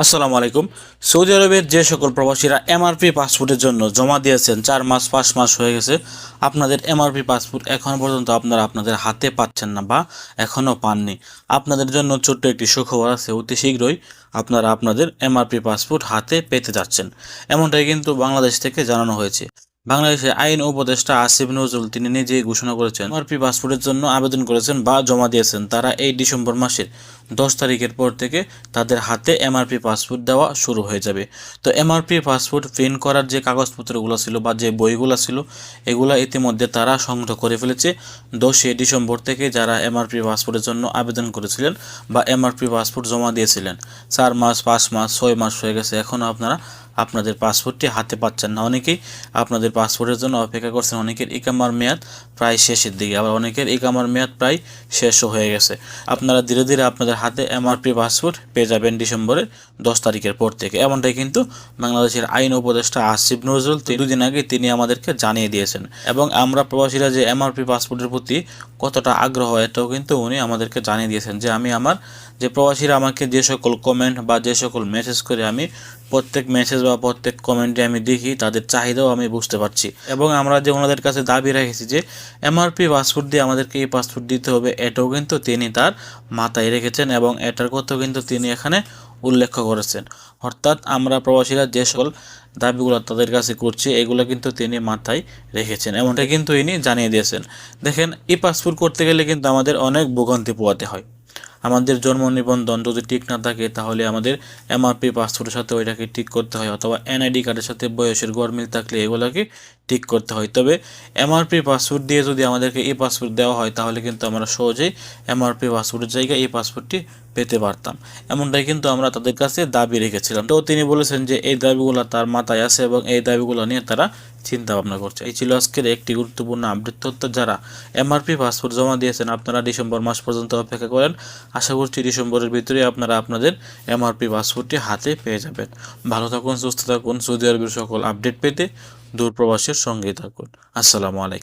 আসসালামু আলাইকুম। সৌদি আরবের যে সকল প্রবাসীরা এমআরপি পাসপোর্টের জন্য জমা দিয়েছেন 4 মাস 5 মাস হয়ে গেছে, আপনাদের এমআরপি পাসপোর্ট এখনও পর্যন্ত আপনারা আপনাদের হাতে পাচ্ছেন না বা এখনও পাননি। আপনাদের জন্য ছোট্ট একটি সুখবর আছে, অতি শীঘ্রই আপনারা আপনাদের এমআরপি পাসপোর্ট হাতে পেতে যাচ্ছেন। এমনটাই কিন্তু বাংলাদেশ থেকে জানানো হয়েছে। বাংলাদেশের আইন উপদেষ্টা আসিফ নজরুল তিনি নিজেই ঘোষণা করেছেন, এমআরপি পাসপোর্টের জন্য আবেদন করেছেন বা জমা দিয়েছেন তারা এই ডিসেম্বর মাসের 10 তারিখের পর থেকে তাদের হাতে এমআরপি পাসপোর্ট দেওয়া শুরু হয়ে যাবে। তো এমআরপি পাসপোর্ট প্রিন্ট করার যে কাগজপত্রগুলো ছিল বা যে বইগুলো ছিল, এগুলো ইতিমধ্যে তারা সংগ্রহ করে ফেলেছে। 10 ডিসেম্বর থেকে যারা এমআরপি পাসপোর্টের জন্য আবেদন করেছিলেন বা এমআরপি পাসপোর্ট জমা দিয়েছিলেন, 4 মাস 5 মাস 6 মাস হয়ে গেছে, এখনও আপনারা আপনাদের পাসপোর্টটি হাতে পাচ্ছেন না। অনেকেই আপনাদের পাসপোর্টের জন্য অপেক্ষা করছেন। অনেকের ইকামার মেয়াদ প্রায় শেষের দিকে, আবার অনেকের ইকামার মেয়াদ প্রায় শেষও হয়ে গেছে। আপনারা ধীরে ধীরে আপনাদের হাতে এমআরপি পাসপোর্ট পেয়ে যাবেন ডিসেম্বরের 10 তারিখের পর থেকে। এমনটাই কিন্তু বাংলাদেশের আইন উপদেষ্টা আসিফ নজরুল দুদিন আগে তিনি আমাদেরকে জানিয়ে দিয়েছেন। এবং আমরা প্রবাসীরা যে এমআরপি পাসপোর্টের প্রতি কতটা আগ্রহ, এটাও কিন্তু উনি আমাদেরকে জানিয়ে দিয়েছেন। যে আমি আমার যে প্রবাসীরা আমাকে যে সকল কমেন্ট বা যে সকল মেসেজ করে, আমি প্রত্যেক মেসেজ বা প্রত্যেক কমেন্টে আমি দেখি তাদের চাহিদাও আমি বুঝতে পারছি। এবং আমরা যে ওনাদের কাছে দাবি রেখেছি যে এমআরপি পাসপোর্ট দিয়ে আমাদেরকে এই পাসপোর্ট দিতে হবে, এটাও কিন্তু তিনি তার মাথায় রেখেছেন এবং এটার কথাও কিন্তু তিনি এখানে উল্লেখ করেছেন। অর্থাৎ আমরা প্রবাসীরা যে সকল দাবিগুলো তাদের কাছে করছি, এগুলো কিন্তু তিনি মাথায় রেখেছেন, এমনটা কিন্তু ইনি জানিয়ে দিয়েছেন। দেখেন, এই পাসপোর্ট করতে গেলে কিন্তু আমাদের অনেক ভোগান্তি পোয়াতে হয়। আমাদের জন্ম নিবন্ধন যদি ঠিক না থাকে, তাহলে আমাদের এমআরপি পাসপোর্টের সাথে ওইটাকে ঠিক করতে হয়, অথবা এনআইডি কার্ডের সাথে বয়সের গড়মিল থাকলে এগুলোকে ঠিক করতে হয়। তবে এমআরপি পাসপোর্ট দিয়ে যদি আমাদেরকে এই পাসপোর্ট দেওয়া হয়, তাহলে কিন্তু আমরা সহজেই এমআরপি পাসপোর্টের জায়গায় এই পাসপোর্টটি পেতে পারতাম। এমনটাই কিন্তু আমরা তাদের কাছে দাবি রেখেছিলাম। তো তিনি বলেছেন যে এই দাবিগুলো তার মাথায় আছে এবং এই দাবিগুলো নিয়ে তারা চিন্তা ভাবনা করছে। এই ছিল আজকের একটি গুরুত্বপূর্ণ আপডেট তথ্য। যারা এমআরপি পাসপোর্ট জমা দিয়েছেন, আপনারা ডিসেম্বর মাস পর্যন্ত অপেক্ষা করেন। আশা করছি ডিসেম্বরের ভিতরে আপনারা আপনাদের এমআরপি পাসপোর্টটি হাতে পেয়ে যাবেন। ভালো থাকুন, সুস্থ থাকুন। সৌদি আরবের সকল আপডেট পেতে দূরপ্রবাসের সঙ্গেই থাকুন। আসসালামু আলাইকুম।